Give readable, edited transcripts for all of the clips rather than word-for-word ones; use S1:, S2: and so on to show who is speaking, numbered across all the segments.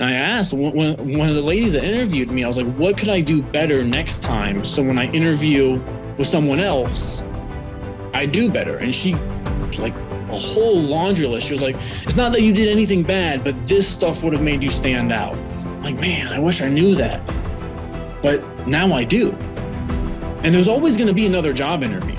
S1: And I asked one of the ladies that interviewed me, I was like, what could I do better next time? So when I interview with someone else, I do better. And she, like, a whole laundry list. She was like, it's not that you did anything bad, but this stuff would have made you stand out. I'm like, man, I wish I knew that. But now I do. And there's always going to be another job interview.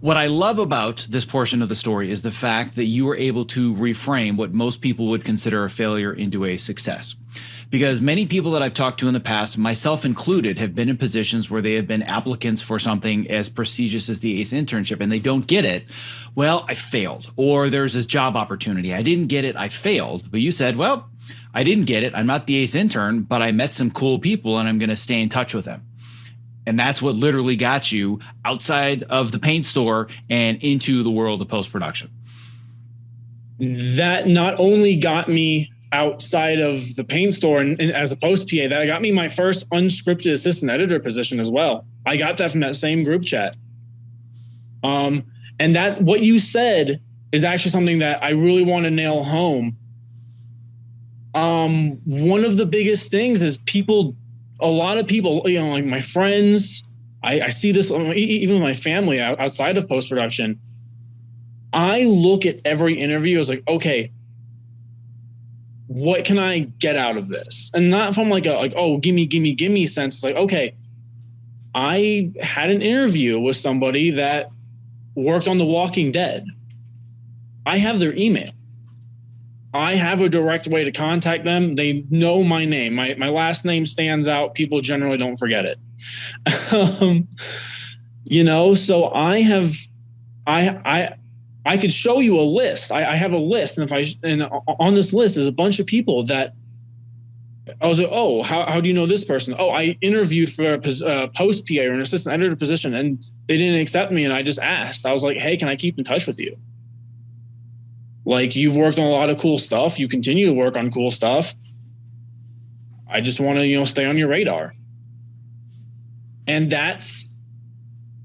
S2: What I love about this portion of the story is the fact that you were able to reframe what most people would consider a failure into a success. Because many people that I've talked to in the past, myself included, have been in positions where they have been applicants for something as prestigious as the ACE internship and they don't get it. Well, I failed. Or there's this job opportunity. I didn't get it. I failed. But you said, well, I didn't get it. I'm not the ACE intern, but I met some cool people and I'm going to stay in touch with them. And that's what literally got you outside of the paint store and into the world of post-production.
S1: That not only got me outside of the paint store and as a post PA, that got me my first unscripted assistant editor position as well. I got that from that same group chat. And that what you said is actually something that I really want to nail home. One of the biggest things is a lot of people, like my friends, I see this even my family outside of post-production. I look at every interview as like, okay, what can I get out of this? And not from oh, gimme sense. It's like, okay, I had an interview with somebody that worked on The Walking Dead. I have their email. I have a direct way to contact them. They know my name. My last name stands out. People generally don't forget it. So I could show you a list. I have a list. And on this list is a bunch of people that I was like, oh, how do you know this person? Oh, I interviewed for a post PA or an assistant editor position and they didn't accept me. And I just asked, I was like, hey, can I keep in touch with you? Like, you've worked on a lot of cool stuff. You continue to work on cool stuff. I just want to, stay on your radar. And that's,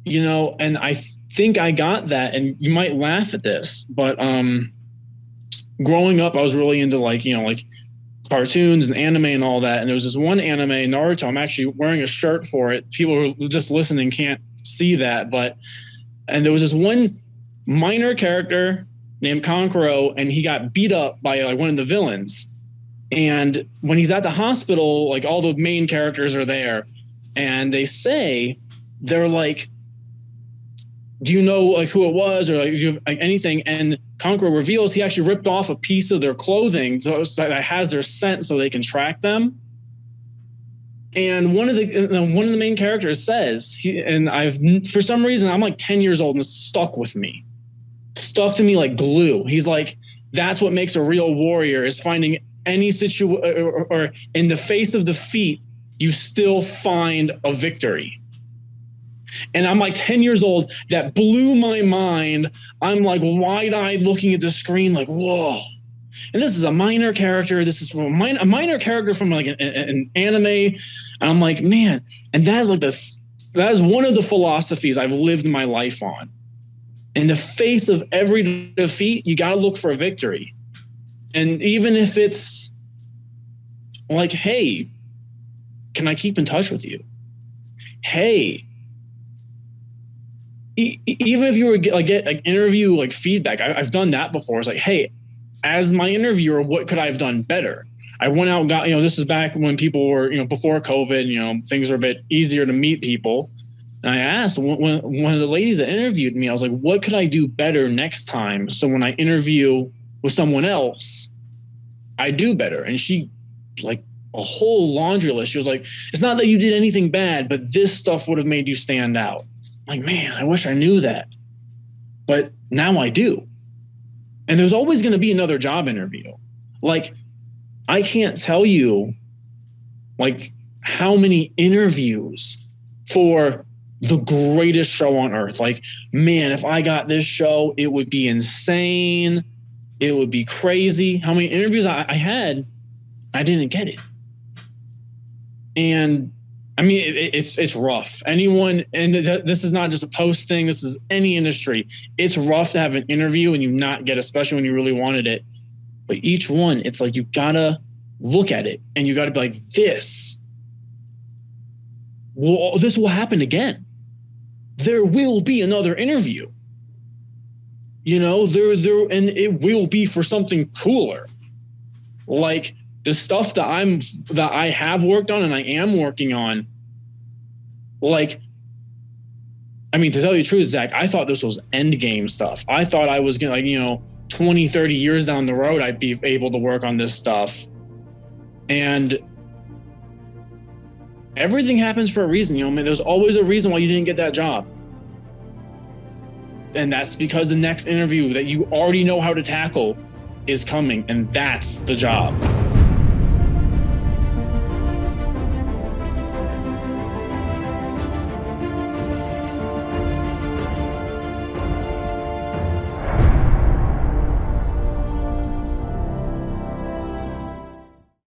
S1: and I think I got that. And you might laugh at this, but growing up, I was really into like cartoons and anime and all that. And there was this one anime, Naruto. I'm actually wearing a shirt for it. People who are just listening can't see that. And there was this one minor character named Kankuro, and he got beat up by one of the villains. And when he's at the hospital, all the main characters are there, and they're like, do you know who it was, or do you have anything? And Kankuro reveals he actually ripped off a piece of their clothing so that has their scent so they can track them. And one of the main characters says, for some reason, I'm like 10 years old and it's stuck to me like glue. He's like, that's what makes a real warrior, is finding any situation or in the face of defeat, you still find a victory. And I'm like 10 years old. That blew my mind. I'm like wide-eyed looking at the screen like, whoa. And this is a minor character. This is from a minor character from like an anime. And I'm like, man, and that is one of the philosophies I've lived my life on. In the face of every defeat, you got to look for a victory. And even if it's like, hey, can I keep in touch with you? Hey, even if you were get interview feedback, I've done that before. It's like, hey, as my interviewer, what could I have done better? I went out and got, this is back when people were, before COVID, things were a bit easier to meet people. And I asked one of the ladies that interviewed me, I was like, what could I do better next time? So when I interview with someone else, I do better. And she, a whole laundry list. She was like, it's not that you did anything bad, but this stuff would have made you stand out. I'm like, man, I wish I knew that. But now I do. And there's always going to be another job interview. I can't tell you, how many interviews for the greatest show on earth. Man, if I got this show, it would be insane. It would be crazy. How many interviews I had, I didn't get it. And I mean, it's rough. Anyone, and this is not just a post thing. This is any industry. It's rough to have an interview and you not get, especially when you really wanted it. But each one, it's like you gotta look at it and you gotta be like, this will happen again. There will be another interview. You know, and it will be for something cooler. Like the stuff that I have worked on and I am working on. Like, I mean, to tell you the truth, Zach, I thought this was end game stuff. I thought I was gonna, like, you know, 20, 30 years down the road, I'd be able to work on this stuff. And everything happens for a reason, you know, man. There's always a reason why you didn't get that job. And that's because the next interview that you already know how to tackle is coming, and that's the job.